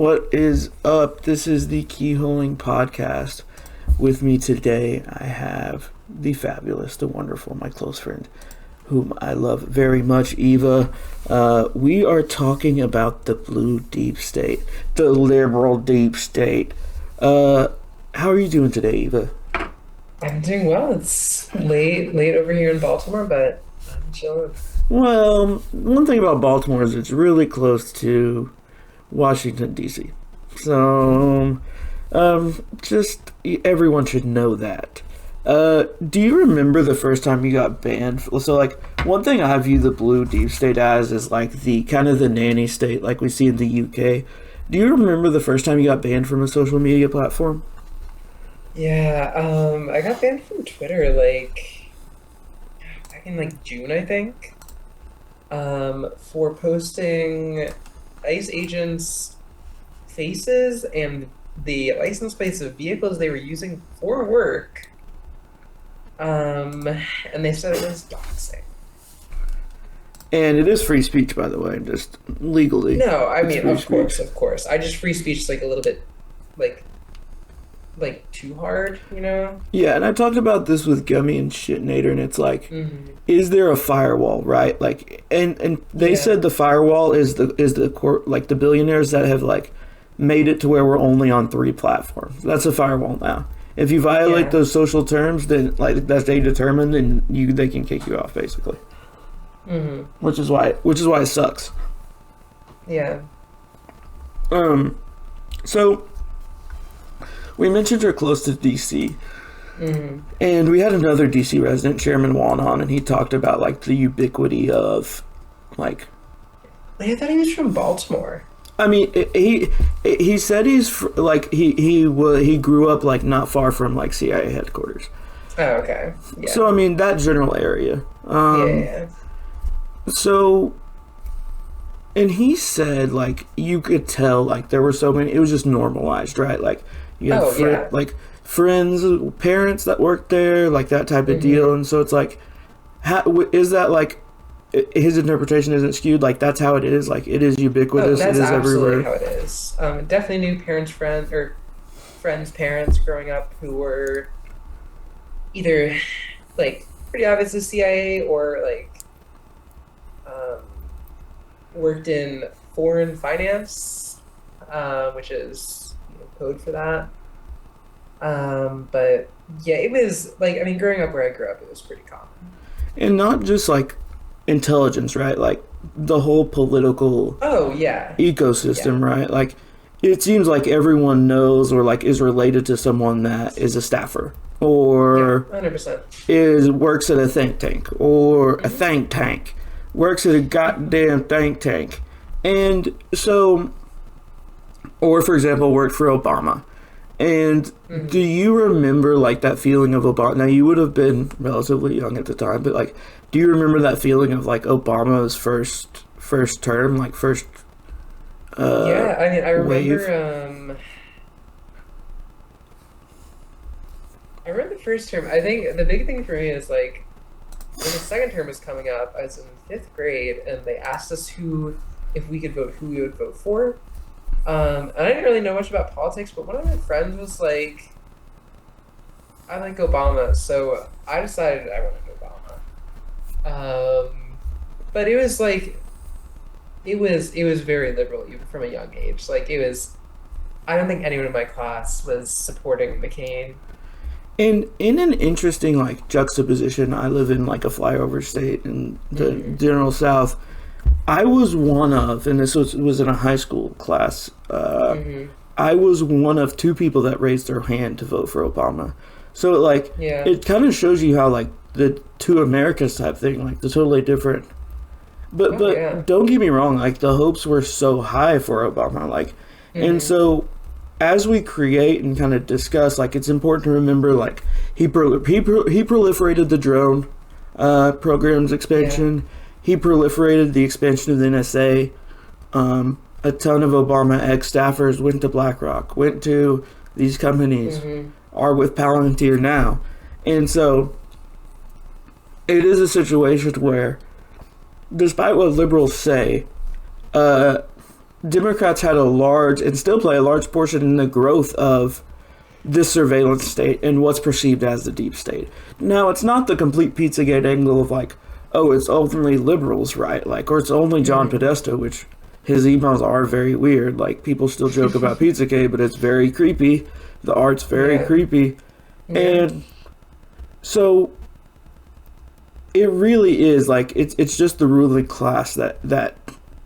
What is up? This is the Keyholing podcast. With me today, I have the fabulous, the wonderful, my close friend, whom I love very much, Eva. We are talking about the blue deep state, the liberal deep state. How are you doing today, Eva? I'm doing well. It's late over here in Baltimore, but I'm chilling. Well, one thing about Baltimore is it's really close to Washington, D.C. So, just everyone should know that. Do you remember the first time you got banned? So, like, one thing I view the blue deep state as is like the kind of the nanny state, like we see in the UK. Do you remember the first time you got banned from a social media platform? Yeah, I got banned from Twitter like back in like June, I think, for posting ICE agents' faces and the license plates of vehicles they were using for work. And they said it was doxing. And it is free speech, by the way, just legally. No, I It's mean, free of course, speech. of course. I just free speech is like a little bit like too hard, you know? Yeah, and I talked about this with Gummy and Shitnator, and it's like, Hmm. is there a firewall, right? Like, and they Yeah. said the firewall is the like the billionaires that have like made it to where we're only on 3 platforms. That's a firewall now. If you violate Yeah. those social terms, then like that they determine, then they can kick you off basically. Hmm. Which is why it sucks. Yeah. So we mentioned you're close to DC. Hmm. And we had another DC resident, Chairman Juan, on, and he talked about like the ubiquity of, like, Wait, I thought he was from Baltimore. I mean, he said like he grew up like not far from like CIA headquarters. Oh, okay. Yeah. So I mean that general area. Yeah. So, and he said like you could tell like there were so many. It was just normalized, right? Like you had Oh, yeah. like friends, parents that worked there, like that type of Hmm. deal. And so it's like, is that like his interpretation isn't skewed? Like that's how it is. Like it is Oh, ubiquitous. It that's is absolutely how everywhere. it is. Definitely knew friends' parents growing up who were either like pretty obviously CIA or like um, worked in foreign finance, which is code for that. But yeah, it was like I mean, growing up where I grew up, it was pretty common. And not just like intelligence, right? Like the whole political Oh yeah, yeah, ecosystem, right? Like it seems like everyone knows or like is related to someone that is a staffer yeah, or 100%. is works at a think tank or a Hmm. think tank, works at a goddamn think tank. And so, or for example, worked for Obama. And do Hmm. you remember like that feeling of Obama? Now you would have been relatively young at the time, but like, do you remember that feeling of like Obama's first term, like first uh, Yeah, I mean, wave? I remember the first term. I think the big thing for me is like when the second term was coming up, I was in fifth grade, and they asked us if we could vote, who we would vote for. And I didn't really know much about politics, but one of my friends was like, "I like Obama," so I decided I wanted Obama. But it was like it was very liberal even from a young age. Like it was. I don't think anyone in my class was supporting McCain. And in an interesting like juxtaposition, I live in like a flyover state in the Hmm. general South. I was one of, and this was in a high school class. Hmm. I was one of 2 people that raised their hand to vote for Obama. So like, Yeah. it kind of shows you how like the two Americas type thing, like they're totally different. But Oh yeah. don't get me wrong, like the hopes were so high for Obama, like, and Hmm. so as we create and kind of discuss, like it's important to remember, like he proliferated the drone program's Yeah. expansion. He proliferated the expansion of the NSA. A ton of Obama ex staffers went to BlackRock, went to these companies, Hmm. are with Palantir now, and so it is a situation where, despite what liberals say, uh, Democrats had a large, and still play a large portion in the growth of this surveillance state and what's perceived as the deep state. Now, it's not the complete Pizzagate angle of like, oh, it's only liberals, right? Like, or it's only John Podesta, which his emails are very weird. Like, people still joke about Pizzagate, but it's very creepy. The art's very creepy. Yeah. And so it really is like, it's just the ruling class that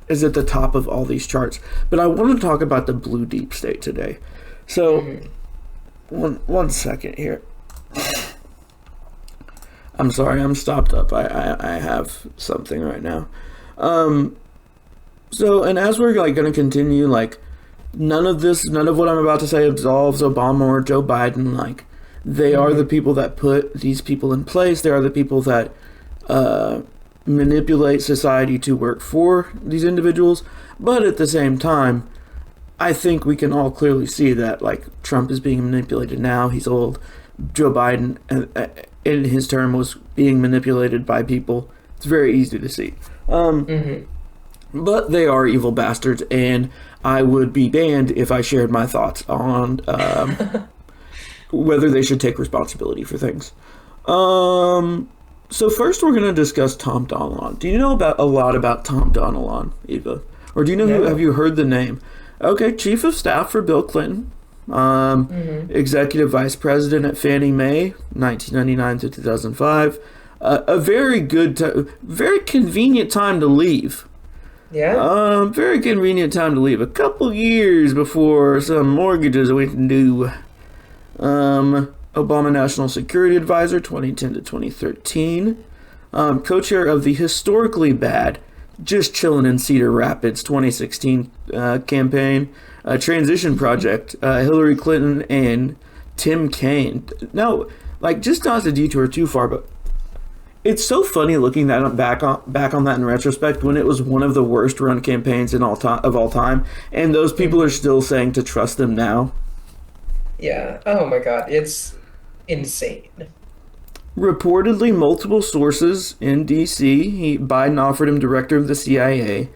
is at the top of all these charts. But I want to talk about the blue deep state today. So one second here. I'm sorry, I'm stopped up. I have something right now. So, and as we're like going to continue, like, none of what I'm about to say absolves Obama or Joe Biden. Like, they are the people that put these people in place. They are the people that manipulate society to work for these individuals. But at the same time, I think we can all clearly see that, like, Trump is being manipulated now. He's old. Joe Biden, in his term, was being manipulated by people. It's very easy to see. But they are evil bastards, and I would be banned if I shared my thoughts on whether they should take responsibility for things. So first we're going to discuss Tom Donilon. Do you know a lot about Tom Donilon, Eva? Or do you know have you heard the name? Okay, Chief of Staff for Bill Clinton. Executive Vice President at Fannie Mae, 1999 to 2005. A very good, very convenient time to leave. Yeah. Very convenient time to leave. A couple years before some mortgages went due. Obama National Security Advisor, 2010 to 2013. Co-chair of the historically bad Just Chillin' in Cedar Rapids 2016 campaign. Transition Project, Hillary Clinton and Tim Kaine. Now, like, just not to detour too far, but it's so funny looking back on that in retrospect, when it was one of the worst run campaigns of all time, and those people are still saying to trust them now. Yeah. Oh my God, it's insane. Reportedly, multiple sources in D.C., Biden offered him director of the CIA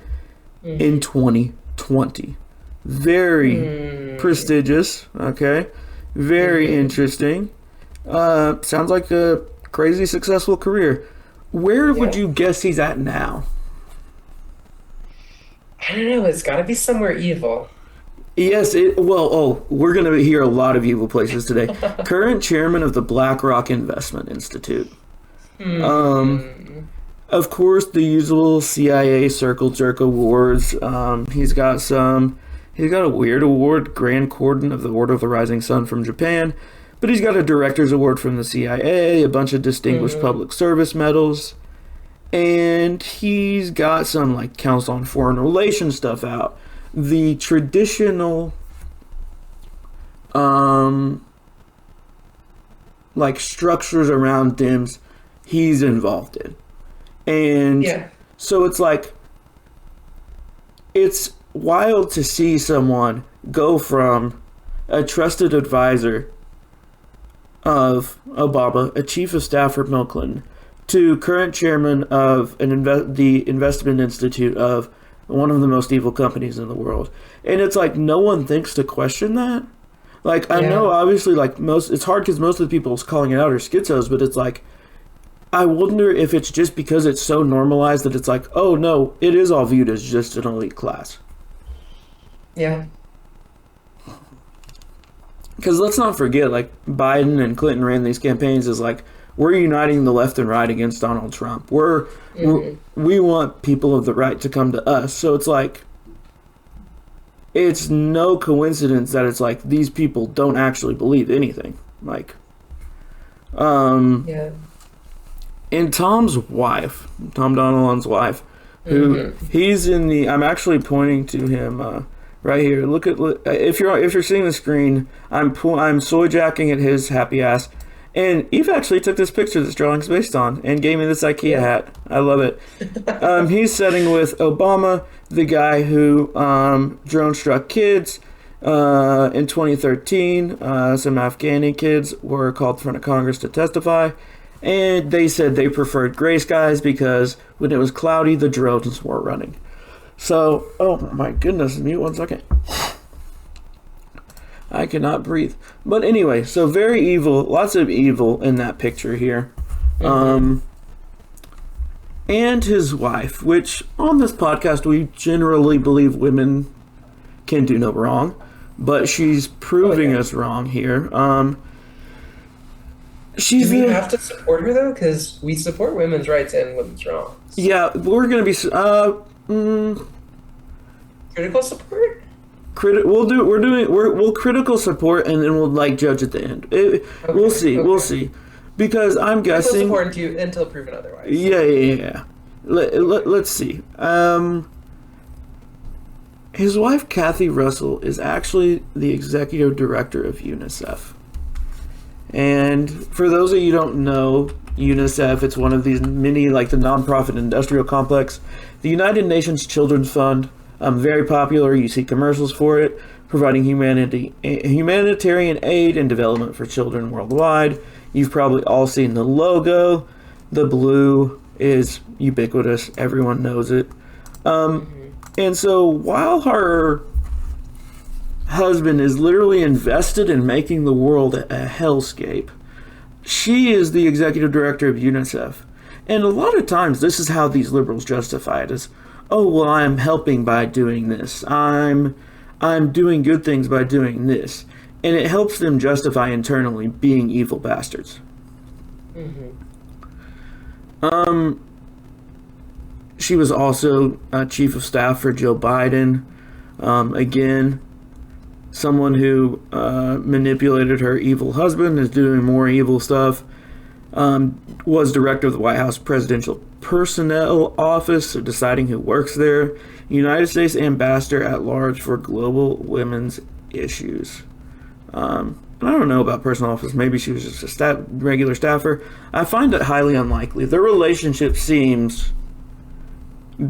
in 2020. Very prestigious. Okay, very interesting. Sounds like a crazy successful career. Where would you guess he's at now? I don't know. It's got to be somewhere evil. Yes. We're going to hear a lot of evil places today. Current chairman of the BlackRock Investment Institute. Of course, the usual CIA circle jerk awards. He's got a weird award, Grand Cordon of the Order of the Rising Sun from Japan. But he's got a Director's Award from the CIA, a bunch of Distinguished Public Service medals, and he's got some, like, Council on Foreign Relations stuff out. The traditional, like, structures around DIMS, he's involved in. And so it's like, it's wild to see someone go from a trusted advisor of Obama, a chief of staff for Bill Clinton, to current chairman of the Investment Institute of one of the most evil companies in the world. And it's like, no one thinks to question that. Like, I know, obviously, like, it's hard because most of the people calling it out are schizos, but it's like, I wonder if it's just because it's so normalized that it's like, oh no, it is all viewed as just an elite class. Yeah. Because let's not forget, like, Biden and Clinton ran these campaigns as like, we're uniting the left and right against Donald Trump. We want people of the right to come to us. So it's like, it's no coincidence that it's like these people don't actually believe anything. Like, and Tom's wife, Tom Donilon's wife, who he's in the, I'm actually pointing to him right here. Look at, if you're seeing the screen, I'm soy jacking at his happy ass. And Eve actually took this picture this drawing's based on and gave me this IKEA hat. I love it. He's sitting with Obama, the guy who drone struck kids in 2013. Some Afghani kids were called in front of Congress to testify. And they said they preferred gray skies because when it was cloudy, the drones were running. So, oh my goodness, mute 1 second. I cannot breathe. But anyway, so very evil, lots of evil in that picture here. And his wife, which on this podcast we generally believe women can do no wrong, but she's proving us wrong here. Do we have to support her though? Because we support women's rights and women's wrongs. Yeah, we're gonna be Critical support. We'll critical support, and then we'll like judge at the end. We'll see. We'll see. Because I'm guessing support until proven otherwise. Yeah. Let's see. His wife Kathy Russell is actually the executive director of UNICEF. And for those of you who don't know, UNICEF, it's one of these many, like the nonprofit industrial complex. The United Nations Children's Fund, very popular. You see commercials for it, providing humanitarian aid and development for children worldwide. You've probably all seen the logo. The blue is ubiquitous. Everyone knows it. And so while her husband is literally invested in making the world a hellscape, she is the executive director of UNICEF. And a lot of times this is how these liberals justify it as, oh, well, I'm helping by doing this. I'm doing good things by doing this. And it helps them justify internally being evil bastards. She was also chief of staff for Joe Biden. Again, someone who manipulated her evil husband, is doing more evil stuff. Was director of the White House Presidential Personnel Office, so deciding who works there. United States Ambassador at Large for Global Women's Issues. I don't know about personal office. Maybe she was just a regular staffer. I find it highly unlikely. Their relationship seems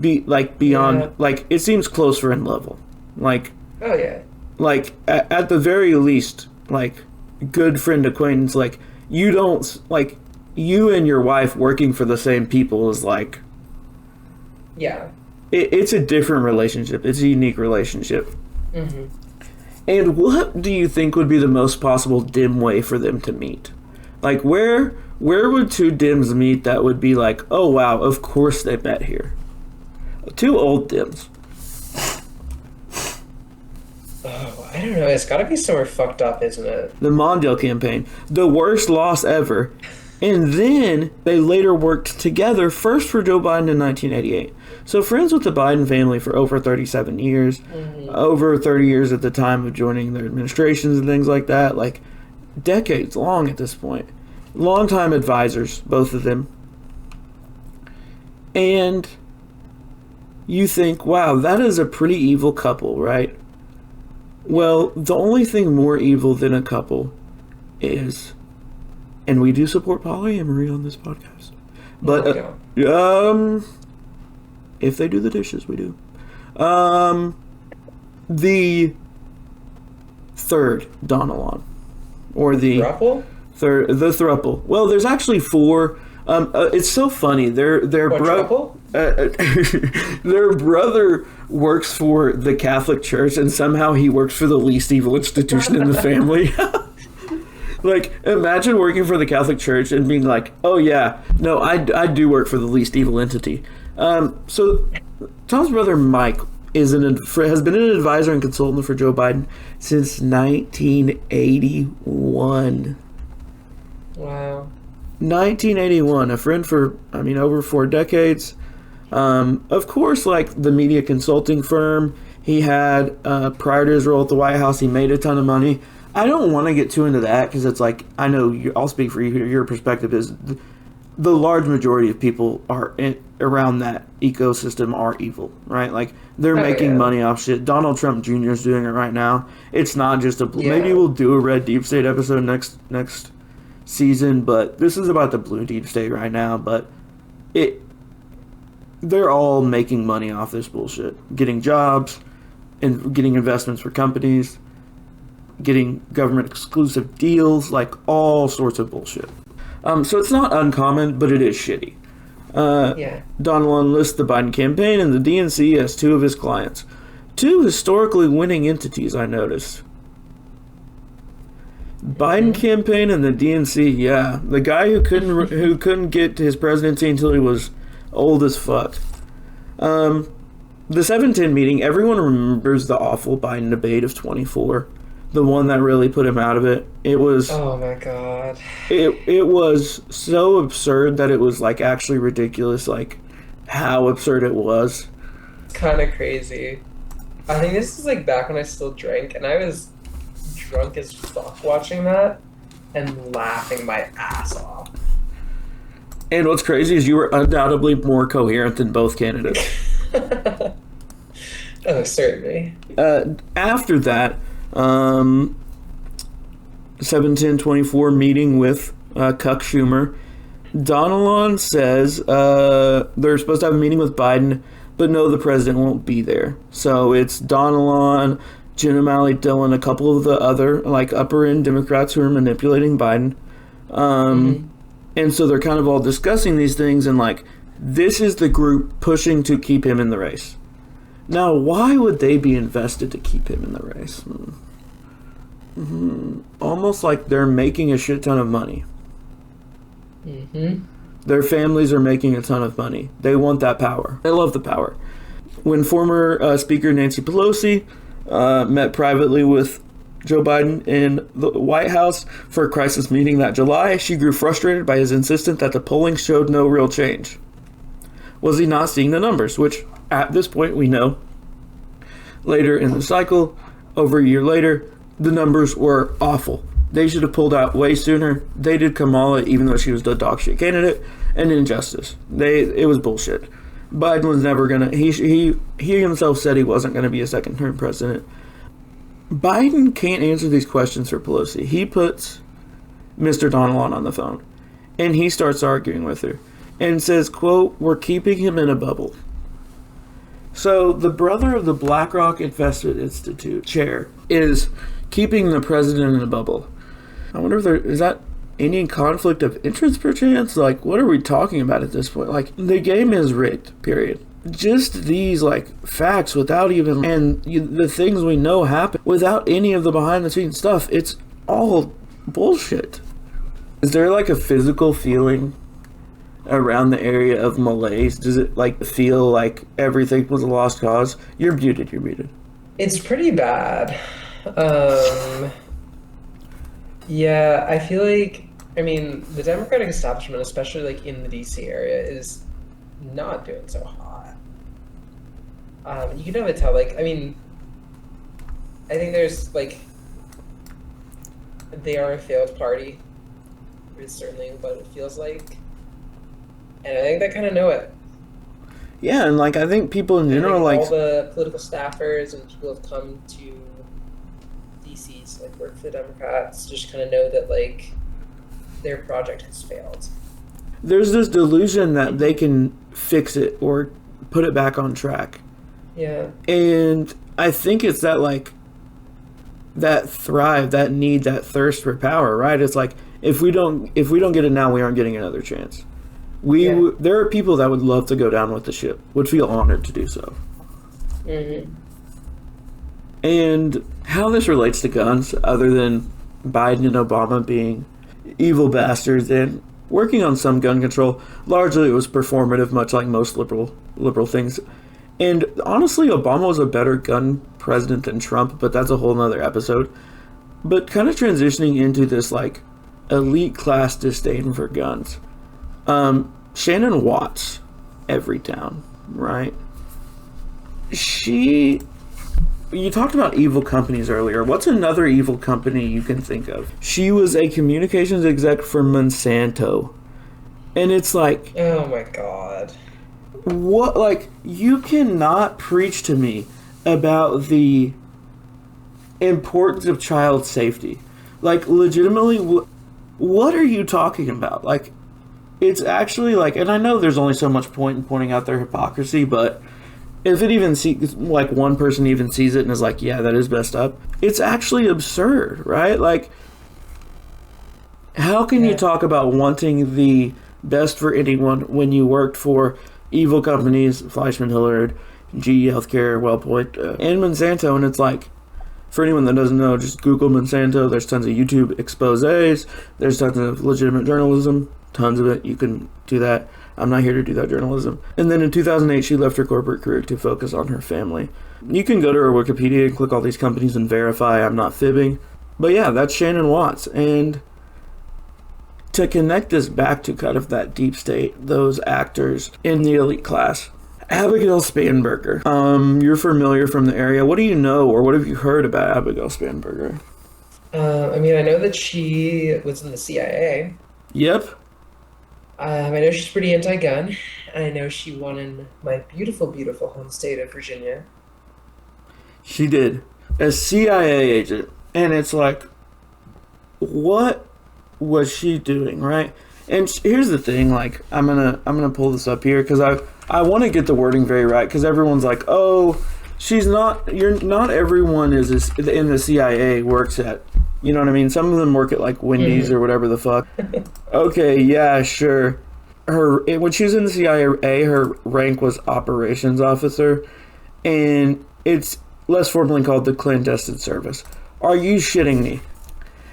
beyond, like, it seems close friend level. Like, oh yeah. Like, at the very least, like, good friend acquaintance. Like, you don't, like, you and your wife working for the same people is like, yeah, it's a different relationship. It's a unique relationship. And what do you think would be the most possible dim way for them to meet? Like, where would two dims meet that would be like, oh wow, of course they met here? Two old dims. Oh, I don't know. It's got to be somewhere fucked up, isn't it? The Mondale campaign, the worst loss ever. And then they later worked together, first for Joe Biden in 1988. So friends with the Biden family for over 37 years, over 30 years at the time of joining their administrations and things like that, like decades long at this point. Longtime advisors, both of them. And you think, wow, that is a pretty evil couple, right? Well, the only thing more evil than a couple is, and we do support polyamory on this podcast, but if they do the dishes, we do. The third Donalon, or the throuple. Well, there's actually four. It's so funny. Their brother works for the Catholic Church, and somehow he works for the least evil institution in the family. Like, imagine working for the Catholic Church and being like, oh yeah, no, I do work for the least evil entity. So Tom's brother Mike has been an advisor and consultant for Joe Biden since 1981. Wow. 1981, a friend for, over 4 decades. Of course, like the media consulting firm he had prior to his role at the White House, he made a ton of money. I don't want to get too into that because it's like, I know I'll speak for you here. Your perspective is the large majority of people around that ecosystem are evil, right? Like, they're making money off shit. Donald Trump Jr. is doing it right now. It's not just maybe we'll do a red deep state episode next season, but this is about the blue deep state right now. But they're all making money off this bullshit, getting jobs and getting investments for companies, getting government exclusive deals, like all sorts of bullshit. So it's not uncommon, but it is shitty. Yeah. Donilon lists the Biden campaign and the DNC as two of his clients. Two historically winning entities, I noticed. Biden campaign and the DNC, yeah. The guy who couldn't get to his presidency until he was old as fuck. The 710 meeting, everyone remembers the awful Biden debate of 24. The one that really put him out of it. It was... Oh my god. It was so absurd that it was, like, actually ridiculous, like, how absurd it was. It's kind of crazy. I think this is, like, back when I still drank, and I was drunk as fuck watching that and laughing my ass off. And what's crazy is you were undoubtedly more coherent than both candidates. Oh, certainly. After that, 7/10/24 meeting with Cuck Schumer, Donilon says they're supposed to have a meeting with Biden, but no, the president won't be there. So it's Donilon, Jen O'Malley, Dillon, a couple of the other like upper end Democrats who are manipulating Biden. And so they're kind of all discussing these things, and like this is the group pushing to keep him in the race. Now, why would they be invested to keep him in the race? Almost like they're making a shit ton of money. Their families are making a ton of money. They want that power. They love the power. When former Speaker Nancy Pelosi met privately with Joe Biden in the White House for a crisis meeting that July, she grew frustrated by his insistence that the polling showed no real change. Was he not seeing the numbers? Which, at this point, we know. Later in the cycle, over a year later, the numbers were awful. They should have pulled out way sooner. They did Kamala, even though she was the dog shit candidate, and injustice. It was bullshit. Biden was never gonna. He himself said he wasn't gonna be a second-term president. Biden can't answer these questions for Pelosi. He puts Mr. Donilon on the phone, and he starts arguing with her, and says, quote, "We're keeping him in a bubble." So the brother of the BlackRock Investment Institute chair is keeping the president in a bubble. I wonder if is that any conflict of interest perchance? Like, what are we talking about at this point? Like, the game is rigged, period. Just these, like, facts without even, and the things we know happen without any of the behind-the-scenes stuff. It's all bullshit. Is there, like, a physical feeling around the area of malaise? Does it, like, feel like everything was a lost cause? You're muted. It's pretty bad. Yeah, I feel like, I mean, the Democratic establishment, especially like in the DC area, is not doing so hot. You can never tell, like, I mean, I think there's like, they are a failed party. It's certainly what it feels like. And I think they kind of know it. Yeah, and like, I think people in general, like all the political staffers and people have come to DC's like work for the Democrats just kind of know that like their project has failed. There's this delusion that they can fix it or put it back on track. Yeah. And I think it's that like that thrive, that need, that thirst for power, right? It's like if we don't get it now, we aren't getting another chance. There are people that would love to go down with the ship, would feel honored to do so. And how this relates to guns, other than Biden and Obama being evil bastards and working on some gun control, largely it was performative, much like most liberal things. And honestly, Obama was a better gun president than Trump, but that's a whole nother episode. But kind of transitioning into this like elite class disdain for guns. Shannon Watts, Everytown, right? You talked about evil companies earlier. What's another evil company you can think of? She was a communications exec for Monsanto. And it's like... Oh my god. What, like, you cannot preach to me about the importance of child safety. Like, legitimately, what are you talking about? Like, it's actually like, and I know there's only so much point in pointing out their hypocrisy, but if it even like one person even sees it and is like, yeah, that is messed up, it's actually absurd, right? Like, how can you talk about wanting the best for anyone when you worked for evil companies, Fleischmann Hillard, GE Healthcare, WellPoint, and Monsanto. And it's like, for anyone that doesn't know, just Google Monsanto. There's tons of YouTube exposés. There's tons of legitimate journalism. Tons of it. You can do that. I'm not here to do that journalism. And then in 2008, she left her corporate career to focus on her family. You can go to her Wikipedia and click all these companies and verify I'm not fibbing. But yeah, that's Shannon Watts. And to connect this back to kind of that deep state, those actors in the elite class. Abigail Spanberger. You're familiar from the area. What do you know, or what have you heard about Abigail Spanberger? I mean, I know that she was in the CIA. Yep. I know she's pretty anti-gun. I know she won in my beautiful, beautiful home state of Virginia. She did. A CIA agent. And it's like, what was she doing, right? And here's the thing, like, I'm gonna pull this up here because I want to get the wording very right, because everyone's like, oh, not everyone is in the CIA works at, you know what I mean? Some of them work at like Wendy's or whatever the fuck. Okay, yeah, sure. When she was in the CIA, her rank was operations officer, and it's less formally called the clandestine service. Are you shitting me?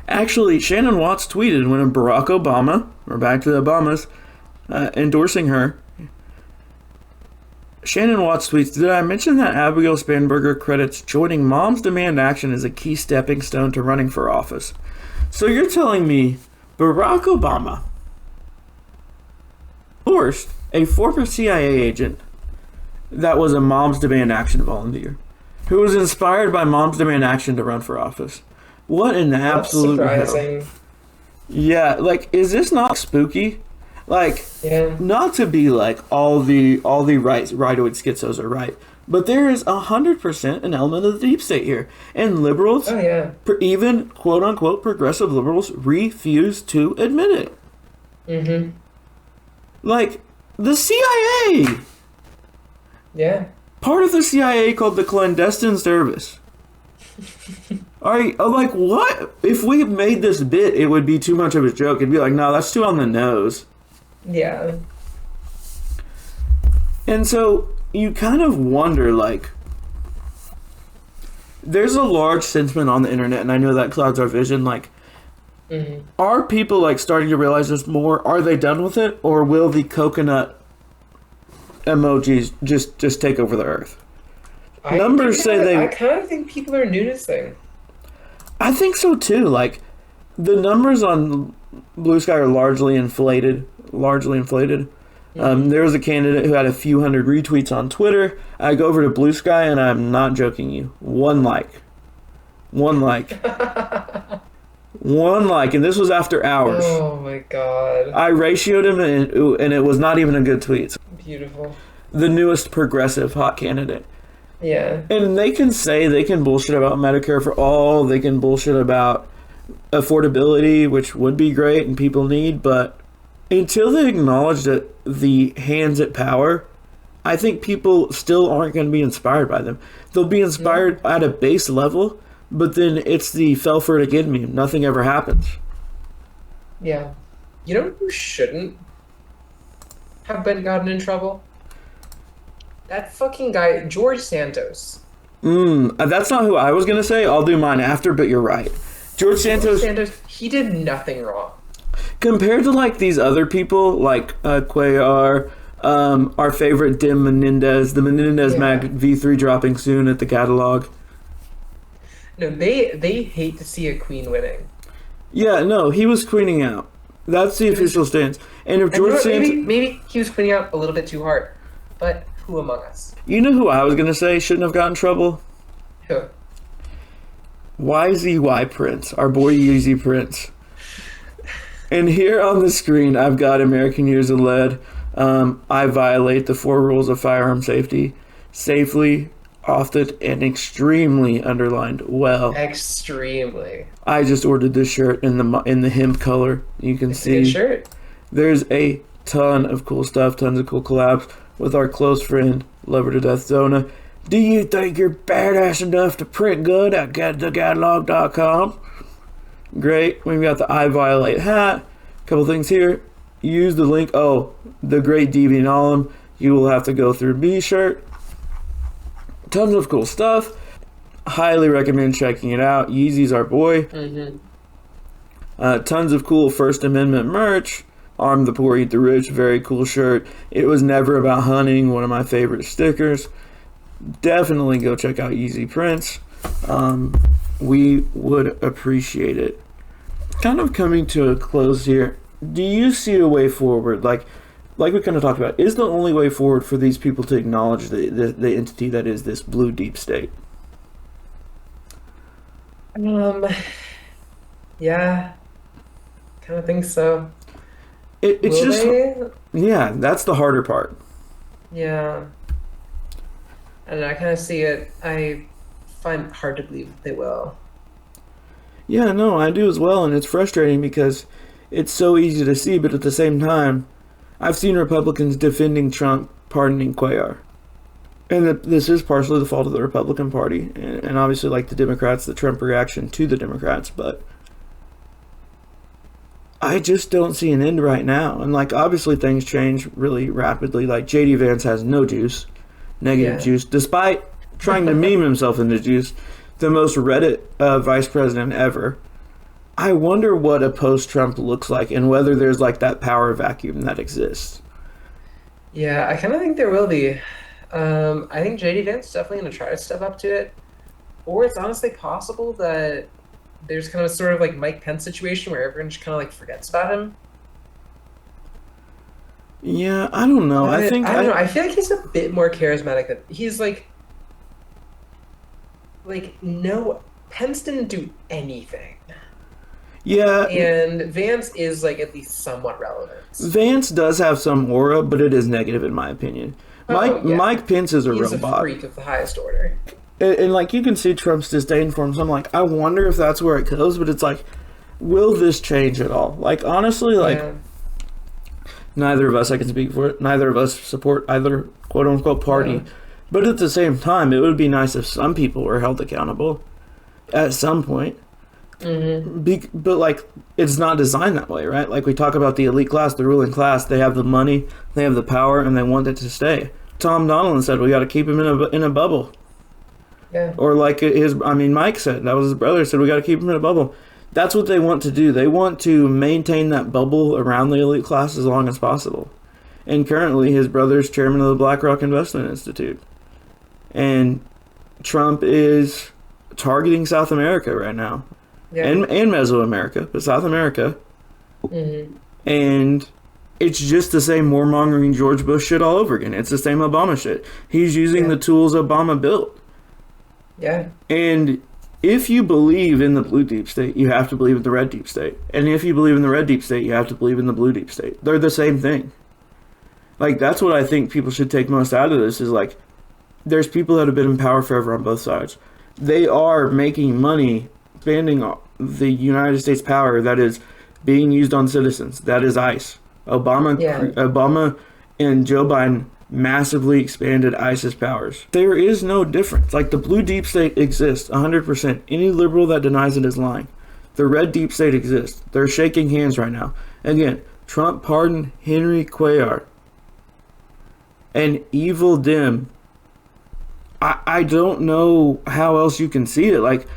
Actually, Shannon Watts tweeted when Barack Obama, we're back to the Obamas, endorsing her. Shannon Watts tweets, did I mention that Abigail Spanberger credits joining Moms Demand Action as a key stepping stone to running for office? So you're telling me Barack Obama endorsed a former CIA agent that was a Moms Demand Action volunteer who was inspired by Moms Demand Action to run for office? What an absolute surprising. Hell. Yeah, like, is this not spooky? Like, yeah. Not to be like all the rightoid schizos are right, but there is 100% an element of the deep state here, and liberals, even quote unquote progressive liberals, refuse to admit it. Mm-hmm. Like the CIA. Yeah. Part of the CIA called the clandestine service. Alright, like, what? If we made this bit, it would be too much of a joke. It'd be like, no, that's too on the nose. Yeah. And so you kind of wonder, like, there's a large sentiment on the internet, and I know that clouds our vision, like, are people, like, starting to realize this more? Are they done with it? Or will the coconut emojis just take over the earth? Numbers say they... I kind of think people are noticing. I think so too. Like, the numbers on Blue Sky are largely inflated. There was a candidate who had a few hundred retweets on Twitter. I go over to Blue Sky, and I'm not joking you. One like. One like, and this was after hours. Oh my god. I ratioed him, and it was not even a good tweet. Beautiful. The newest progressive hot candidate. Yeah. And they can bullshit about Medicare for all. They can bullshit about affordability, which would be great and people need. But until they acknowledge that the hands at power, I think people still aren't going to be inspired by them. They'll be inspired at a base level, but then it's the fell for it again meme. Nothing ever happens. Yeah. You know who shouldn't have been gotten in trouble? That fucking guy, George Santos. That's not who I was going to say. I'll do mine after, but you're right. George Santos, he did nothing wrong. Compared to, like, these other people, like Cuellar, our favorite Dim Menendez, the Menendez Mag V3 dropping soon at the catalog. No, they hate to see a queen winning. Yeah, no, he was queening out. That's the official stance. And if George Santos... Maybe he was queening out a little bit too hard, but... Who among us? You know who I was going to say shouldn't have gotten in trouble? Who? YZY Prince, our boy Yeezy Prince. And here on the screen, I've got American Years of Lead. I violate the 4 rules of firearm safety. Safely, often, and extremely underlined. Well, extremely. I just ordered this shirt in the hemp color. You can see. It's a good shirt. There's a ton of cool stuff, tons of cool collabs with our close friend, Lover to Death Zona. Do you think you're badass enough to print good at getthecatalog.com? Great. We've got the I Violate hat. A couple things here. use the link. Oh, the Great Deviant Ollam. You will have to go through B shirt. Tons of cool stuff. Highly recommend checking it out. Yeezy's our boy. Tons of cool First Amendment merch. Arm the Poor, Eat the Rich. Very cool shirt. It was never about hunting. One of my favorite stickers. Definitely go check out Yeezy Prints. We would appreciate it. Kind of coming to a close here. Do you see a way forward? Like we kind of talked about, is the only way forward for these people to acknowledge the entity that is this blue deep state? Yeah, kind of think so. It's Will just, they? yeah, that's the harder part. Yeah. And I kind of see it. I find it hard to believe that they will. Yeah, no, I do as well, and it's frustrating because it's so easy to see, but at the same time, I've seen Republicans defending Trump pardoning Cuellar. And this is partially the fault of the Republican Party, and obviously, like the Democrats, the Trump reaction to the Democrats, but I just don't see an end right now. And, like, obviously things change really rapidly. Like, J.D. Vance has no juice, negative juice, despite trying to meme himself into juice, the most Reddit vice president ever. I wonder what a post-Trump looks like and whether there's, like, that power vacuum that exists. Yeah, I kind of think there will be. I think JD Vance is definitely going to try to step up to it. Or it's honestly possible that there's kind of sort of like Mike Pence situation where everyone just kind of like forgets about him. Yeah, I don't know. I don't know. I feel like he's a bit more charismatic than he's like no, Pence didn't do anything. Yeah. And Vance is like at least somewhat relevant. Vance does have some aura, but it is negative in my opinion. Mike Pence is a robot. He's a freak of the highest order. And like you can see Trump's disdain for him. So I'm like, I wonder if that's where it goes. But it's like, will this change at all? Like honestly, like neither of us, I can speak for it. Neither of us support either quote unquote party. Yeah. But at the same time, it would be nice if some people were held accountable at some point. But like, it's not designed that way, right? Like we talk about the elite class, the ruling class. They have the money, they have the power, and they want it to stay. Tom Donilon said we got to keep him in a bubble. Yeah. Or like Mike said, that was his brother, said we got to keep him in a bubble. That's what they want to do. They want to maintain that bubble around the elite class as long as possible. And currently, his brother's chairman of the BlackRock Investment Institute. And Trump is targeting South America right now. Yeah. And Mesoamerica, but South America. And it's just the same warmongering George Bush shit all over again. It's the same Obama shit. He's using the tools Obama built. Yeah. And if you believe in the blue deep state, you have to believe in the red deep state. And if you believe in the red deep state, you have to believe in the blue deep state. They're the same thing. Like, that's what I think people should take most out of this is, like, there's people that have been in power forever on both sides. They are making money expanding the United States power that is being used on citizens. That is ICE. Obama and Joe Biden massively expanded ICE's powers. There is no difference. Like, the blue deep state exists 100%. Any liberal that denies it is lying. The red deep state exists. They're shaking hands right now. Again, Trump pardoned Henry Cuellar. An evil dim. I don't know how else you can see it. Like,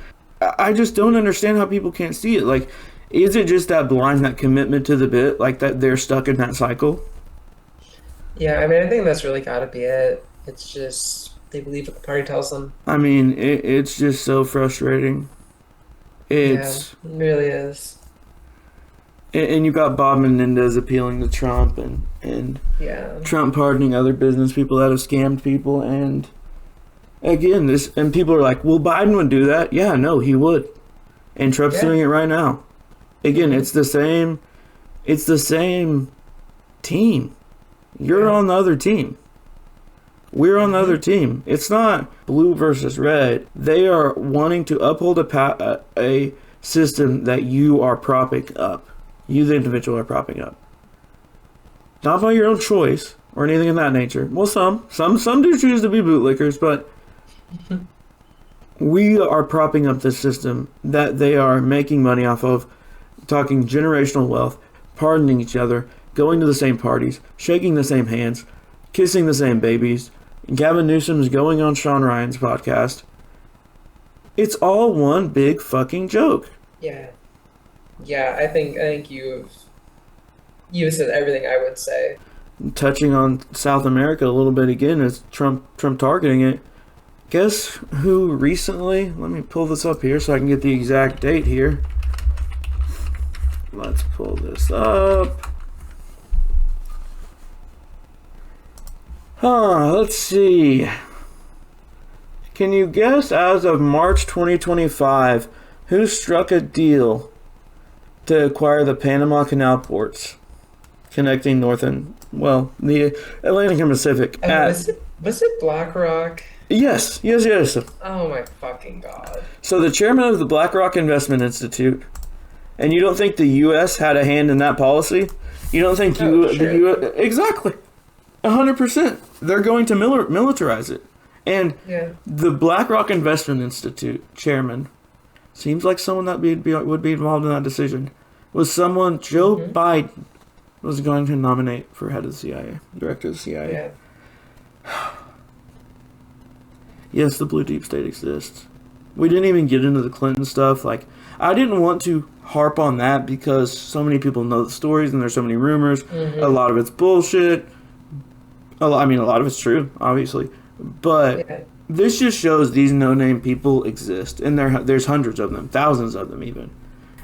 I just don't understand how people can't see it. Like, is it just that blind, that commitment to the bit, like that they're stuck in that cycle? Yeah, I mean, I think that's really got to be it. It's just they believe what the party tells them. I mean, it's just so frustrating. It really is. And you got Bob Menendez appealing to Trump and Trump pardoning other business people that have scammed people. And again, and people are like, well, Biden would do that. Yeah, no, he would. And Trump's doing it right now. Again, it's the same team. You're on the other team. We're on the other team. It's not blue versus red. They are wanting to uphold a system that you are propping up. You, the individual, are propping up. Not by your own choice or anything of that nature. Well, some do choose to be bootlickers, but we are propping up the system that they are making money off of, talking generational wealth, pardoning each other, going to the same parties, shaking the same hands, kissing the same babies. Gavin Newsom's going on Sean Ryan's podcast. It's all one big fucking joke. Yeah. Yeah, I think you've said everything I would say. Touching on South America a little bit again, is Trump targeting it. Guess who recently, let me pull this up here so I can get the exact date here. Let's pull this up. Let's see. Can you guess, as of March 2025, who struck a deal to acquire the Panama Canal ports connecting North and, well, the Atlantic and Pacific? Was it BlackRock? Yes. Oh my fucking god. So the chairman of the BlackRock Investment Institute, and you don't think the U.S. had a hand in that policy? You don't think the U.S. Exactly. 100%. They're going to militarize it. And the BlackRock Investment Institute chairman seems like someone that would be involved in that decision. Was someone Joe Biden was going to nominate for head of the CIA, director of the CIA. Yeah. Yes, the blue deep state exists. We didn't even get into the Clinton stuff. Like, I didn't want to harp on that because so many people know the stories and there's so many rumors. A lot of it's bullshit. A lot of it's true, obviously. But this just shows these no-name people exist. And there's hundreds of them, thousands of them even.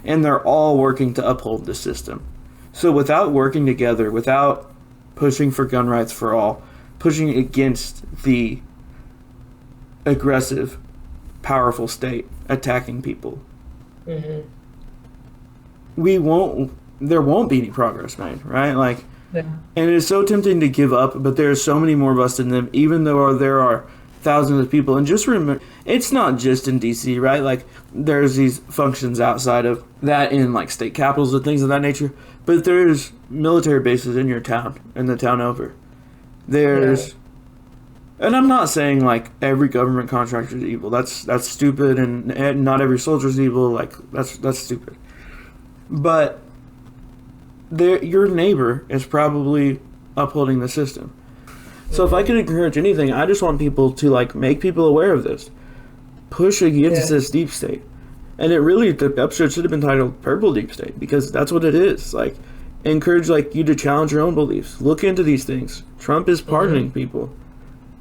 And they're all working to uphold the system. So without working together, without pushing for gun rights for all, pushing against the aggressive, powerful state attacking people, there won't be any progress made, right? Like, and it's so tempting to give up, but there's so many more of us in them, even though there are thousands of people. And just remember, it's not just in DC, right? Like, there's these functions outside of that in like state capitals and things of that nature, but there's military bases in your town and the town over. There's and I'm not saying like every government contractor is evil. That's stupid, and not every soldier is evil. Like, that's stupid. But your neighbor is probably upholding the system. So if I could encourage anything, I just want people to like make people aware of this, push against this deep state, and the episode should have been titled "Purple Deep State" because that's what it is. Like, encourage like you to challenge your own beliefs, look into these things. Trump is pardoning people.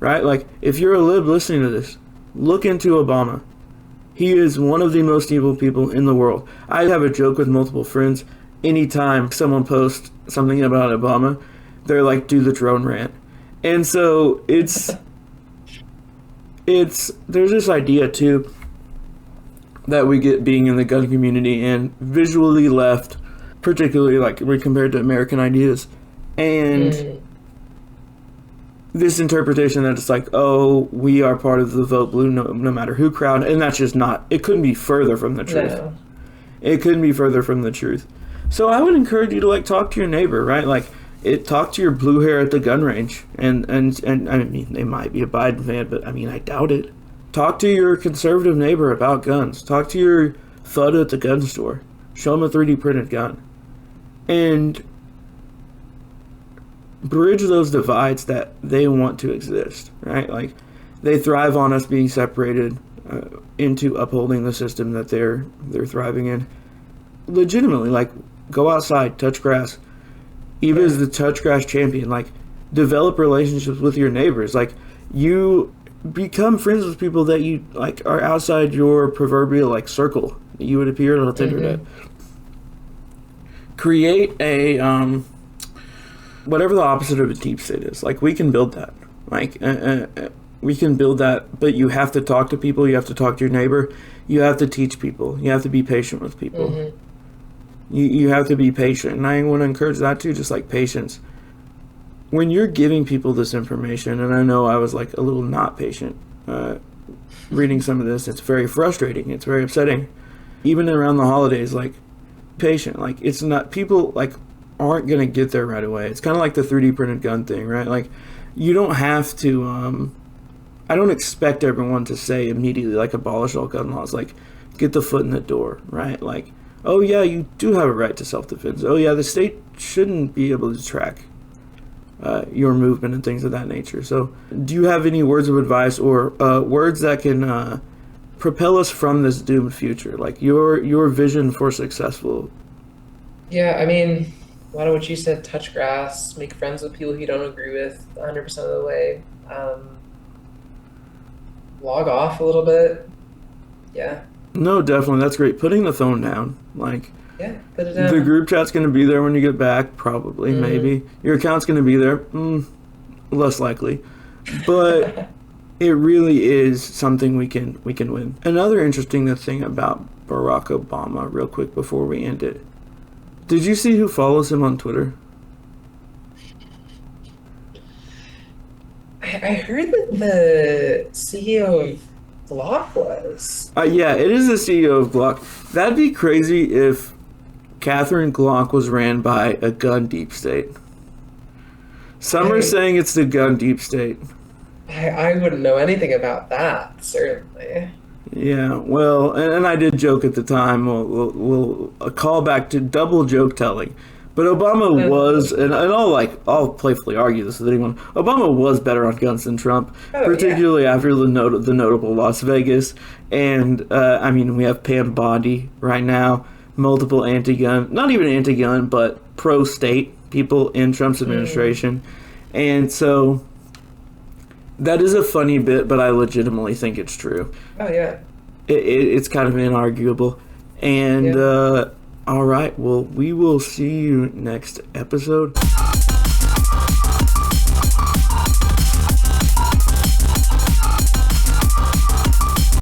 Right? Like, if you're a lib listening to this, look into Obama. He is one of the most evil people in the world. I have a joke with multiple friends. Anytime someone posts something about Obama, they're like, do the drone rant. And so there's this idea too that we get being in the gun community and visually left, particularly like compared to American ideas. And this interpretation that it's like, oh, we are part of the vote blue no matter who crowd, and that's just not, it couldn't be further from the truth. No. It couldn't be further from the truth. So I would encourage you to like talk to your neighbor, right? Like, talk to your blue hair at the gun range, and I mean, they might be a Biden fan, but I mean, I doubt it. Talk to your conservative neighbor about guns. Talk to your thud at the gun store. Show them a 3D printed gun. And bridge those divides that they want to exist, right? Like, they thrive on us being separated into upholding the system that they're thriving in. Legitimately, like, go outside, touch grass. Eva is the touch grass champion. Like, develop relationships with your neighbors. Like, you become friends with people that you like are outside your proverbial like circle that you would appear on Tinder at. Create a whatever the opposite of a deep state is. Like, we can build that. Like, we can build that, but you have to talk to people. You have to talk to your neighbor. You have to teach people. You have to be patient with people. You have to be patient. And I want to encourage that too, just like patience. When you're giving people this information, and I know I was like a little not patient reading some of this, it's very frustrating. It's very upsetting. Even around the holidays, like, patient. Like, it's not, people like aren't going to get there right away. It's kind of like the 3D printed gun thing, right? Like, you don't have to, I don't expect everyone to say immediately, like, abolish all gun laws. Like, get the foot in the door, right? Like, oh yeah, you do have a right to self-defense. Oh yeah, the state shouldn't be able to track your movement and things of that nature. So, do you have any words of advice or words that can propel us from this doomed future? Like your vision for successful. Yeah, I mean, a lot of what you said, touch grass, make friends with people you don't agree with 100% of the way. Log off a little bit. Yeah. No, definitely, that's great. Putting the phone down, like Yeah, put it the down. group chat's going to be there when you get back, probably, maybe. Your account's going to be there, less likely, but it really is something we can win. Another interesting thing about Barack Obama, real quick before we end it. Did you see who follows him on Twitter? I heard that the CEO of Block was. Yeah, it is the CEO of Glock. That'd be crazy if Catherine Glock was ran by a gun deep state. Some are saying it's the gun deep state. I wouldn't know anything about that, certainly. Yeah, well, and I did joke at the time. We'll a call back to double joke telling. But Obama was, and I'll playfully argue this with anyone. Obama was better on guns than Trump, particularly after the notable Las Vegas. And I mean, we have Pam Bondi right now, multiple anti-gun, not even anti-gun, but pro-state people in Trump's administration, and so that is a funny bit, but I legitimately think it's true. Oh yeah, It's kind of inarguable, and. Yeah. All right, well, we will see you next episode.